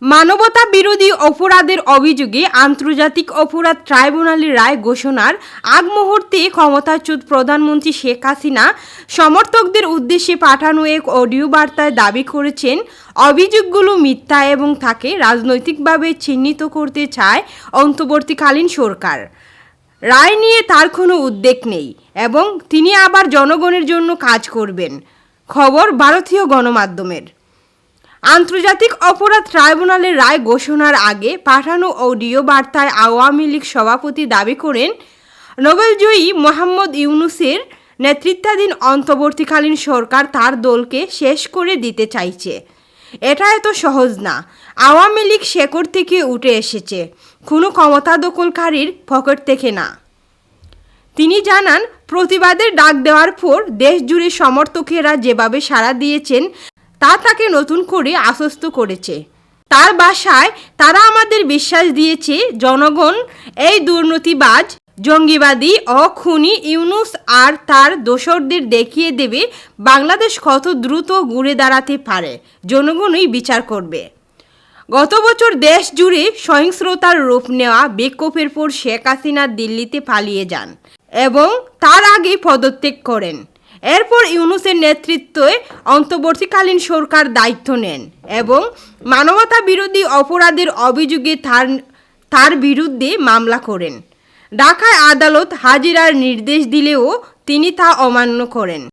মানবতা বিরোধী অপরাধের অভিযোগে আন্তর্জাতিক অপরাধ ট্রাইব্যুনালের রায় ঘোষণার আগ মুহূর্তে ক্ষমতাচ্যুত প্রধানমন্ত্রী শেখ হাসিনা সমর্থকদের উদ্দেশ্যে পাঠানো এক অডিও বার্তায় দাবি করেছেন অভিযোগগুলো মিথ্যা এবং তাকে রাজনৈতিকভাবে চিহ্নিত করতে চায় অন্তর্বর্তীকালীন সরকার। রায় নিয়ে তার কোনো উদ্বেগ নেই এবং তিনি আবার জনগণের জন্য কাজ করবেন। খবর ভারতীয় গণমাধ্যমের। আন্তর্জাতিক অপরাধ ট্রাইব্যুনালের রায় ঘোষণার আগে পাঠানো অডিও বার্তায় আওয়ামী লীগ সভাপতি দাবি করেন, নোবেলজয়ী মোহাম্মদ ইউনূসের নেতৃত্বাধীন অন্তর্বর্তীকালীন সরকার তার দলকে শেষ করে দিতে চাইছে। এটা এত সহজ না। আওয়ামী লীগ শেকড় থেকে উঠে এসেছে, কোনো ক্ষমতা দখলকারীর পকেট থেকে না। তিনি জানান, প্রতিবাদের ডাক দেওয়ার পর দেশজুড়ে সমর্থকেরা যেভাবে সাড়া দিয়েছেন তা তাকে নতুন করে আশ্বস্ত করেছে। তার ভাষায়, তারা আমাদের বিশ্বাস দিয়েছে জনগণ এই দুর্নীতিবাজ, জঙ্গিবাদী ও খুনি ইউনূস আর তার দোসরদের দেখিয়ে দেবে বাংলাদেশ কত দ্রুত ঘুরে দাঁড়াতে পারে। জনগণই বিচার করবে। গত বছর দেশ জুড়ে সহিংসতার রূপ নেওয়া বিক্ষোভের পর শেখ হাসিনা দিল্লিতে পালিয়ে যান এবং তার আগে পদত্যাগ করেন। এরপর ইউনূসের নেতৃত্বে অন্তর্বর্তীকালীন সরকার দায়িত্ব নেন এবং মানবতা বিরোধী অপরাধের অভিযোগে তার বিরুদ্ধে মামলা করেন। ঢাকায় আদালত হাজিরার নির্দেশ দিলেও তিনি তা অমান্য করেন।